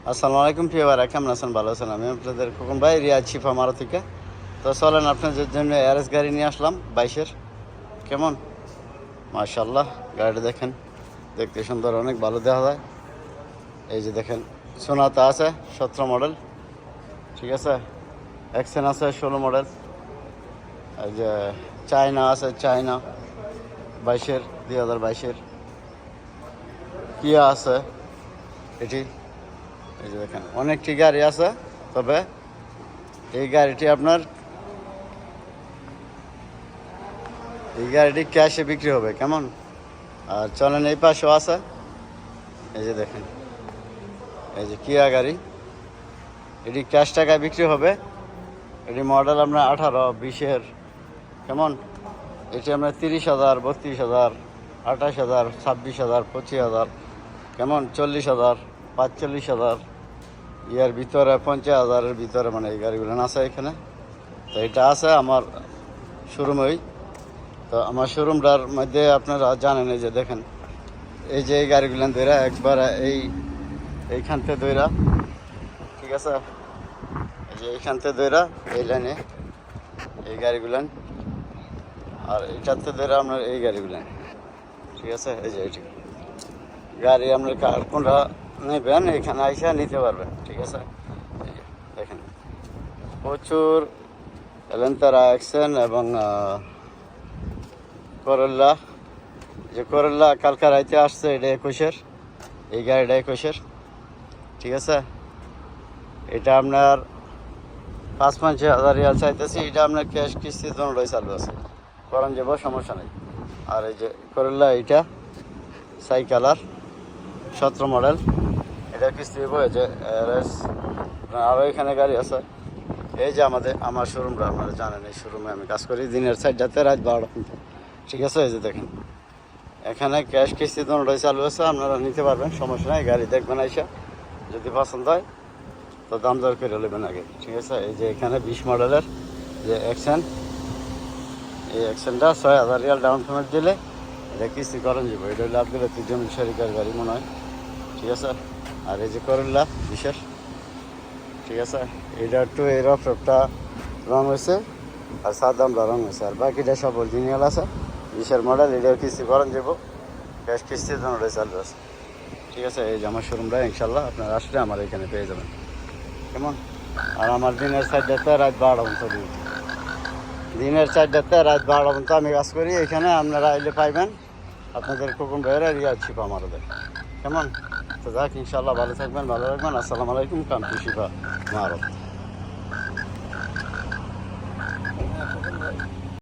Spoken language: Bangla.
আসসালামু আলাইকুম প্রিয় ভাইরা, কেমন আছেন? ভালো আছেন? আমি আপনাদের খোকন ভাই, রিয়াজ শিফা মারুতিকা। তো চলেন আপনাদের জন্য এস গাড়ি নিয়ে আসলাম 22-এর। কেমন? মাশাআল্লাহ, গাড়িটা দেখেন, দেখতে সুন্দর, অনেক ভালো দেখা যায়। এই যে দেখেন, সোনাতা আছে 17 মডেল, ঠিক আছে। অ্যাকশন আছে 16 মডেল। এই যে চায়না আছে, চায়না 22-এর, 2022-এর। কিয়া আছে এটি। এই যে দেখেন, অনেকটি গাড়ি আছে, তবে এই গাড়িটি ক্যাশে বিক্রি হবে। কেমন? আর চলেন, এই পাশেও আছে। এই যে দেখেন, এই যে কিয়া গাড়ি, এটি ক্যাশ টাকায় বিক্রি হবে। এটি মডেল আপনার 18, 20-এর। কেমন? এটি আপনার 30,000, 32,000, 28,000, 26,000, 25,000, কেমন, 40,000, 45,000, ইয়ার ভিতরে 50,000-এর ভিতরে, মানে এই গাড়িগুলো আছে এখানে। তো এটা আছে আমার শোরুমেই। তো আমার শোরুমটার মধ্যে আপনারা জানেন, এই যে দেখেন, এই যে এই গাড়িগুলো ধরা একবার এইখান থেকে ধরা, ঠিক আছে। এই যে এইখান থেকে ধরা এই লাইনে এই গাড়িগুলান, আর এইটাতে ধরে আপনার এই গাড়িগুলান, ঠিক আছে। এই যে এটি গাড়ি আপনার কার কোনটা নেবেন, এখানে আইসা নিতে পারবেন, ঠিক আছে। এই যে দেখেন, প্রচুর এলেন্তারা, অ্যাকশন এবং করল্লা। যে করল্লা কালকা রাইতে আসছে, এটা 21-এর, এই গাড়িটা 21-এর, ঠিক আছে। এটা আপনার 5-5 হাজার রিয়াল চাইতেছি। এটা আপনার ক্যাশ কিস্তি দোনোটাই চালু আছে, করান যাব, সমস্যা নেই। আর এই যে করল্লা, এইটা সাই কালার 17 মডেল, এটা কিস্তি দেবো। এই যে RS, আরও এখানে গাড়ি আছে। এই যে আমার শোরুমটা আপনারা জানেন, এই শোরুমে আমি কাজ করি দিনের 4টাতে, রাত 12টা পর্যন্ত, ঠিক আছে। এই যে দেখেন, এখানে ক্যাশ কিস্তি দোনোটাই চালু আছে, আপনারা নিতে পারবেন, সমস্যা নেই। গাড়ি দেখবেন আইসা, যদি পছন্দ হয় তো দাম দর করে নেবেন আগে, ঠিক আছে। এই যে এখানে 20 মডেলের যে অ্যাকশন, এই অ্যাকশনটা 6,000 রিয়াল ডাউন পেমেন্ট দিলে এটা কিস্তি করেন যাবো। এটা হলে আপনাদের 3জন শরিকার গাড়ি মনে হয়, ঠিক আছে। আর এই যে করল্লা 20-এর, ঠিক আছে। এটা একটু এই রফটা রং হয়েছে, আর সাদামটা রং হয়েছে, আর বাকিটা সব অরিজিনাল আছে। 20-এর মডেল, এটাও কিস্তি করেন যাবো, ক্যাশ কিস্তি দোনোটাই চালু আছে, ঠিক আছে। এই যে আমার শোরুমটা, ইনশাল্লাহ আপনারা আসলে আমার এখানে পেয়ে যাবেন। কেমন? আর আমার দিনের 4টাতে রাত 12টা পর্যন্ত ডিউটি। দিনের 4টাতে রাত 12টা পর্যন্ত আমি কাজ করি এখানে। আপনারা আইলে পাইবেন আপনাদের খোকন ভাইয়েরা, রিয়াজ শিফা মারুতি। কেমন? তো যাক, ইনশাল্লাহ ভালো থাকবেন, ভালো রাখবেন। আসসালামু আলাইকুম, কামটি শিফা মারুতি।